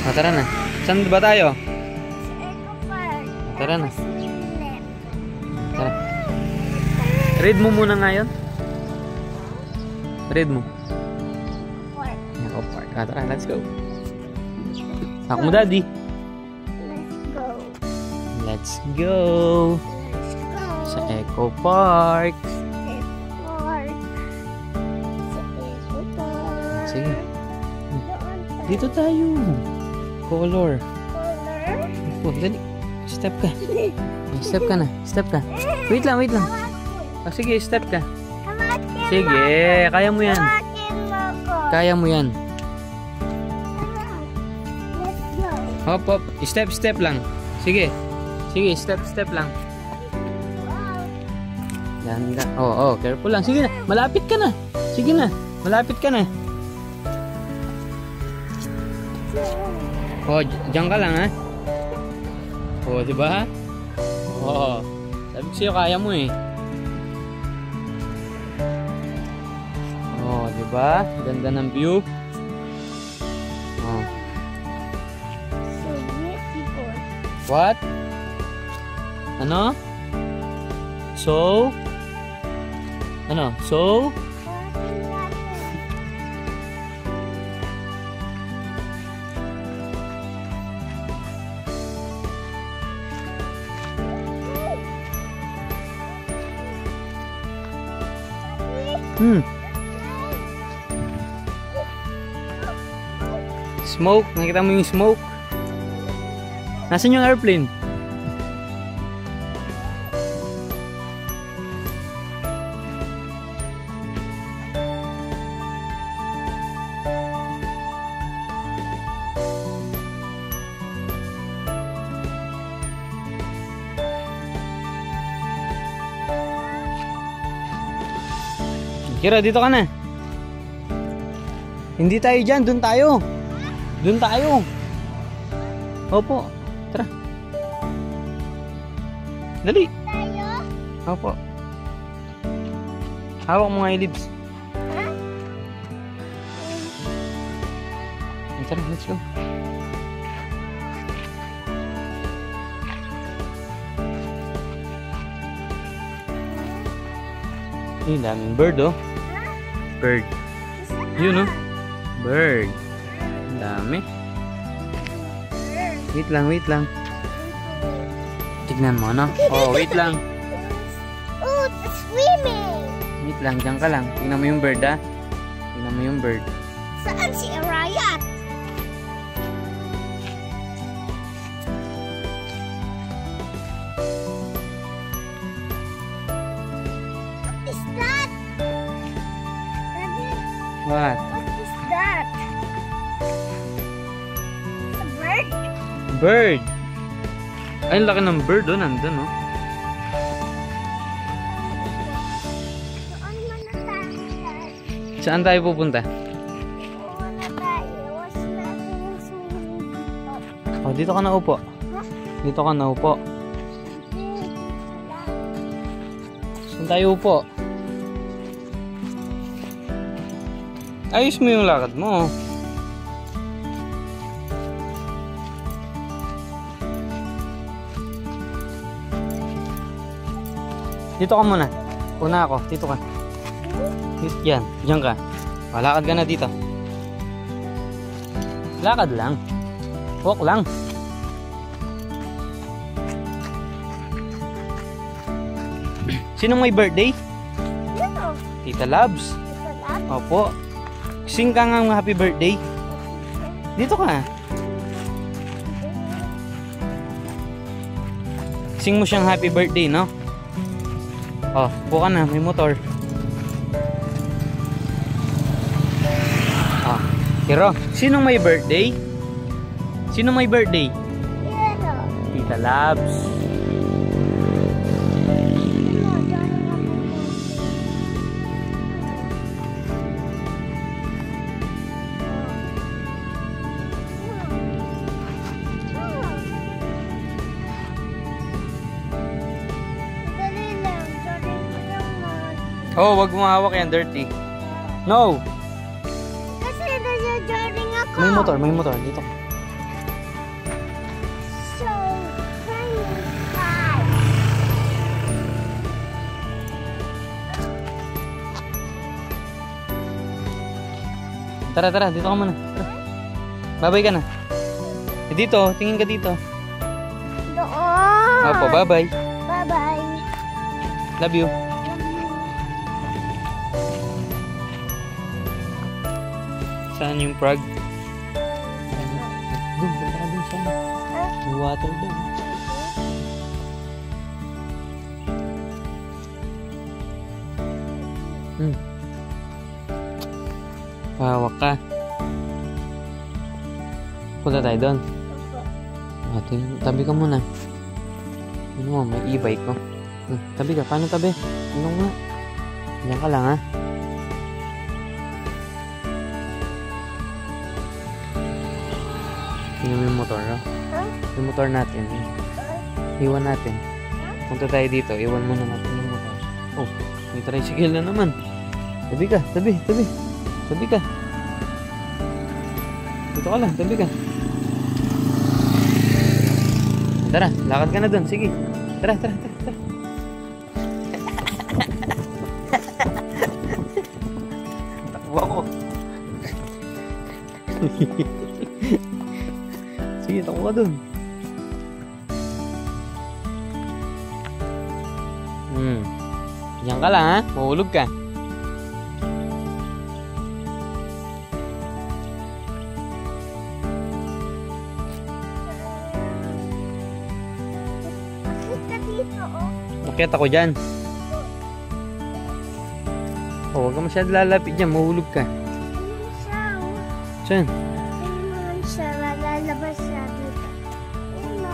Tara na. Saan ba tayo? Sa Eco Park. Tara na. Swimlet. Tara. Read mo muna ngayon. Read mo. Park. Eco Park. Tara, let's go. Ako mo, Daddy. Let's go. Let's go. Let's go. Sa Eco Park. Eco Park. Sa Eco Park. Sige. Doon tayo. Dito tayo. Color. Color. Oh, dali. Step ka. Step ka na. Step ka. Wait lang, wait lang. Sige, step ka. Hawakin Sige, kaya mo yan. Hawakin mo ko. Kaya mo yan. Let's go. Hop, hop. Step, step lang. Sige. Sige, step, step lang. Wow. Yan, yan. Oh, careful lang. Sige na. Malapit ka na. Sige na. Malapit ka na. Oh, diyan ka lang, ha? Oh, di ba? Oh. Sabi ko sa'yo, kaya mo eh. Oh, di ba? Ganda ng view. Oh. So beautiful. What? Ano? So? Ano? So? Hawakin natin. Smoke. Nakita mo yung smoke? Nasaan yung airplane? Kira, dito ka na. Hindi tayo dyan. Doon tayo. Doon tayo. Opo. Tara. Dali. Tayo? Opo. Hawak mo nga yung lips. Ha? Tara, let's go. Yung daming bird, oh. Bird. Yun, oh. Bird. Ang dami. Wait lang, wait lang. Tignan mo, no? Oh, wait lang. Oh, the swimming. Wait lang, dyan ka lang. Tignan mo yung bird, ah. Tignan mo yung bird. Saan si Arayat? What is that? Daddy, What? what is that? It's a bird? Bird. Ay, ang laki ng bird, oh. Nandun, oh. Doon muna tayo. Saan tayo pupunta? Doon na tayo. Was natin yung swimming dito. Oh, dito ka na upo. Dito ka na upo. Saan tayo upo? Ayos mo yung lakad mo. Dito ka muna. Una ako. Dito ka. Yan. Diyan ka. Lakad ka na dito. Lakad lang. Walk lang. Sino may birthday? Dito. Tita Labs. Ito lang. Opo. Sing ka nga happy birthday. Dito ka. Sing mo siyang happy birthday, no? Oh, buka na. May motor. Oh, Hiro, sinong may birthday? Sino may birthday? Dito. Tita Labs. Oh, wag mo hawak yan, dirty. No! Kasi nasa-jogging ako. May motor, may motor. Dito. Tara, tara. Dito ka muna. Tara. Babay ka na. Dito. Tingin ka dito. Doon. Opo, babay. Bye-bye. Love you. Saan yung frog? Doon, punta ka doon saan. May water doon. Hawak ka. Punta tayo doon. Tabi ka muna. Ano mo, may e-bike ko. Tabi ka. Paano tabi? Ano nga? Diyan ka lang, ha? Tingnan mo yung motor, ha? Yung motor natin. Iwan natin. Punta tayo dito. Iwan muna natin yung motor. Oh, may tricycle na naman. Tabi ka. Tabi. Tabi. Tabi ka. Dito ka lang. Tabi ka. Tara, lakad ka na dun. Sige. Tara, tara, tara, tara. Takbo ako. Sige, takbo ka dun. Diyan ka lang, ha? Mahulog ka. Nakit ako dyan. Oh, huwag ka masyado lalapit dyan. Mahulog ka. Saan? Ayun siya. Lalabas siya dito. Ayun na.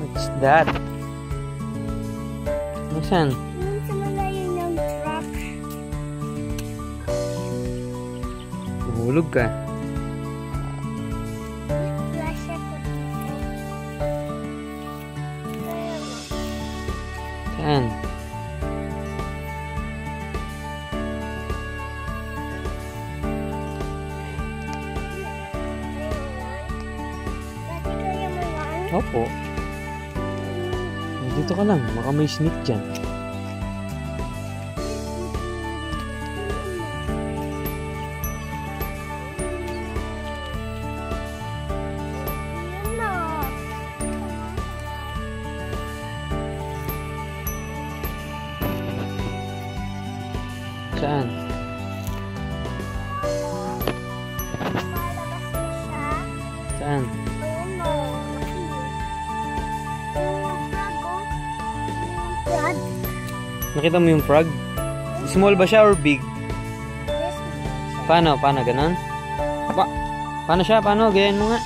What's that? Saan? Ayun sa malayo ng truck. Mahulog ka. Flash ako dito. Ayun. Saan? Dati kaya mo yan? Opo. Dito ka lang. Baka may snake dyan. Ayun na. Saan? Malabas na siya. Saan? Ayun na. Laki. Yung frog, oh. Yung frog. Nakita mo yung frog? Small ba siya or big? Yes, Paano? Paano? Ganon? Paano siya? Paano? Gayan mo nga.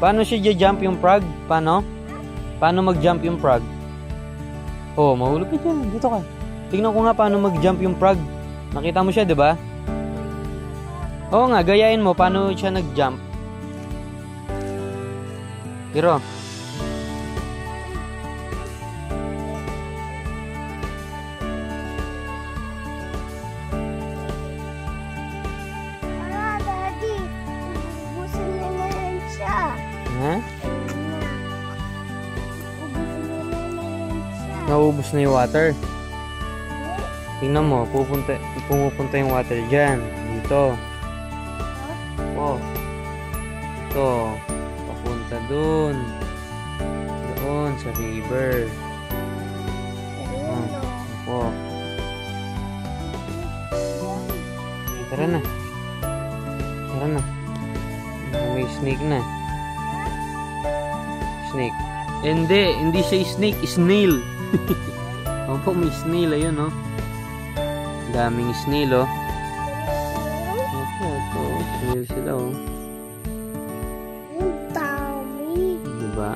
Paano siya jump yung frog? Paano? Paano mag-jump yung frog? Oh, mahulog ka dyan. Dito ka. Tingnan ko nga paano mag-jump yung frog. Nakita mo siya, di ba? Oo nga, gayahin mo. Paano siya nag-jump? Pero, Daddy. Ubusin na yan siya. ha? Ubusin na yan siya. Naubos na yung water. Tingnan mo, pumupunta yung water dyan. Dito. Oh. Ito. Papunta dun. Doon sa river. Ayun, Oh. Tara na. Tara na. May snake na. Snake. Hindi siya snake, snail. Opo, may snail. Ayun, oh. Daming snail, oh. Opo, ito. Snail sila, oh. Ang dami. Diba?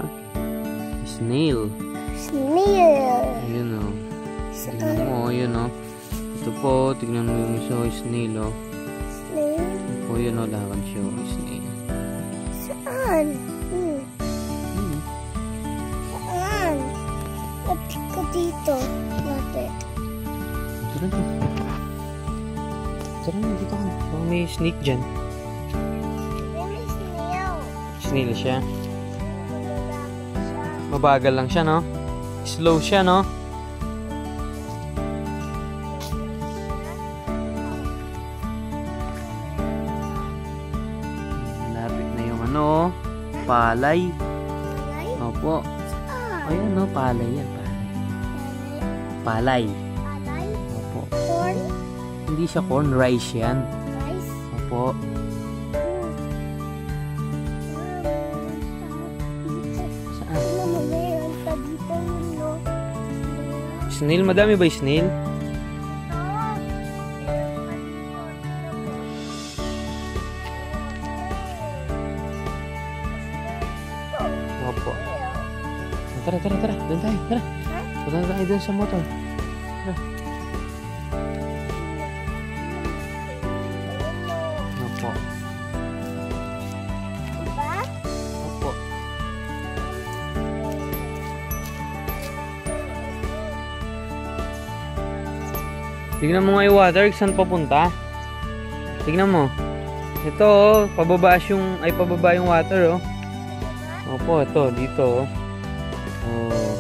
Snail. Snail. Ayun, oh. Tignan mo, ayun, oh. Ito po, tignan mo yung isa, snail, oh. Snail? Ito po, yun, oh. Lakad siya, oh. Snail. Saan? Saan? Lapit ka dito. Lapit. Tara na. Tara na, dito ka na. Baka may snake dyan. May snail. Snail siya. Malalapit siya. Mabagal lang siya, no? Slow siya, no? Lapit na yung ano, palay. Palay? Opo. Ah, Ayun, no? Palay yan, palay. Palay. palay? Opo. Corn? Hindi siya corn, rice yan. Rice? Opo. Saan? Ano mo meron pa dito yun, no? Snail? Madami ba yung snail? Opo. Tara, tara, tara. Doon tayo, tara. Punta na tayo doon sa motor. Tara. Opo. Diba? Opo. Tignan mo nga yung water, saan papunta? Tignan mo. Ito oh, pababa yung water oh. Opo, ito, dito oh. Oh.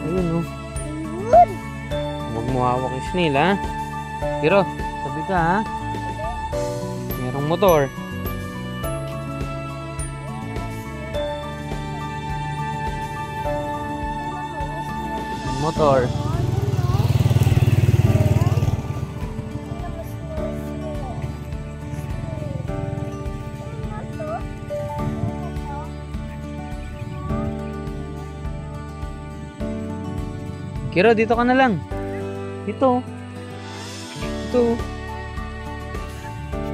Ayun oh. Ayun! Huwag mo hawak yung snail ha. Pero, sabi ka ha. Merong motor. Motor. Kiro, dito ka na lang. Dito. Dito.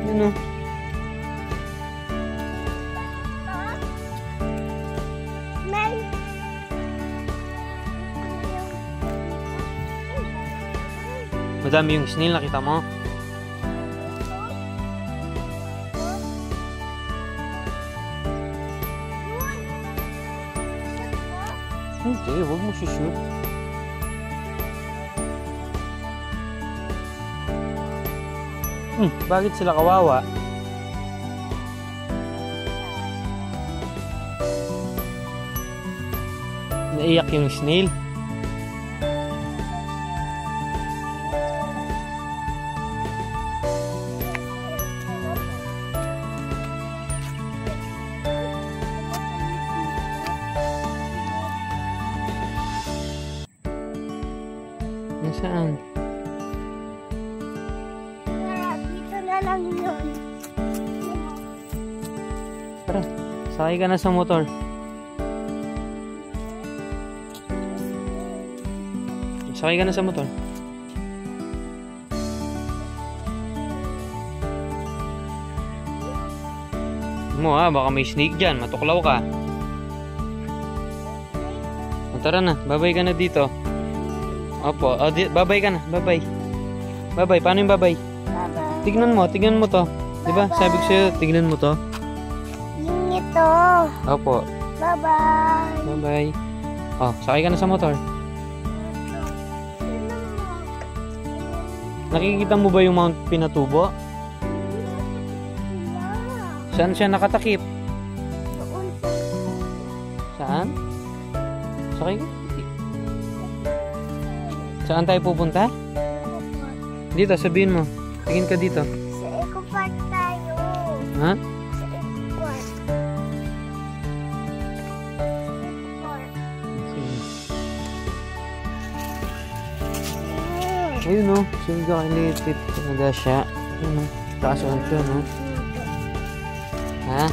Yun o. Mel! Madami yung snail, nakita mo? Hindi, huwag mo shoot. Bakit sila kawawa? Naiyak yung snail. Nasaan? Dito na lang yun. Tara, sakay ka na sa motor. Sakay ka na sa motor. Mo ha, baka may snake dyan, matuklaw ka. Tara na, babay ka na dito. Opo, babay ka na, babay. Babay, paano yung babay? Bye-bye. Tignan mo to. Diba? Sabi ko sa'yo, tignan mo to. Yung ito. Opo, Bye-bye. bye-bye. Oh, sakay ka na sa motor. Nakikita mo ba yung Mount Pinatubo? Saan siya nakatakip? Saan? Sakay ka? Saan tayo pupunta? Dito, sabihin mo. Tingin ka dito. Sa Eco Park tayo. Ha? Sa Eco Park. Eco Park. Ayun o. Sige ka kalitit. Nada siya. Ayun o. Taasan siya no. Ha?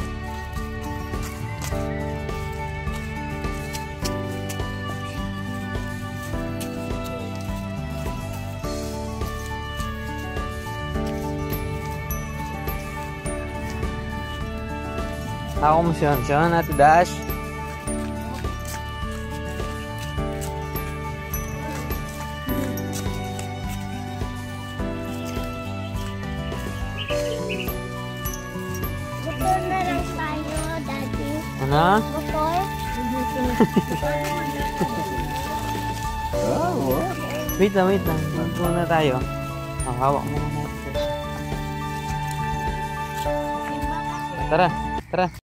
Ako mo siya. Siya na, Ate Dash. Motor na lang tayo, Daddy. Ano? Motor? Wait lang, wait lang. Muna tayo. Hawak mo muna. Tara, tara.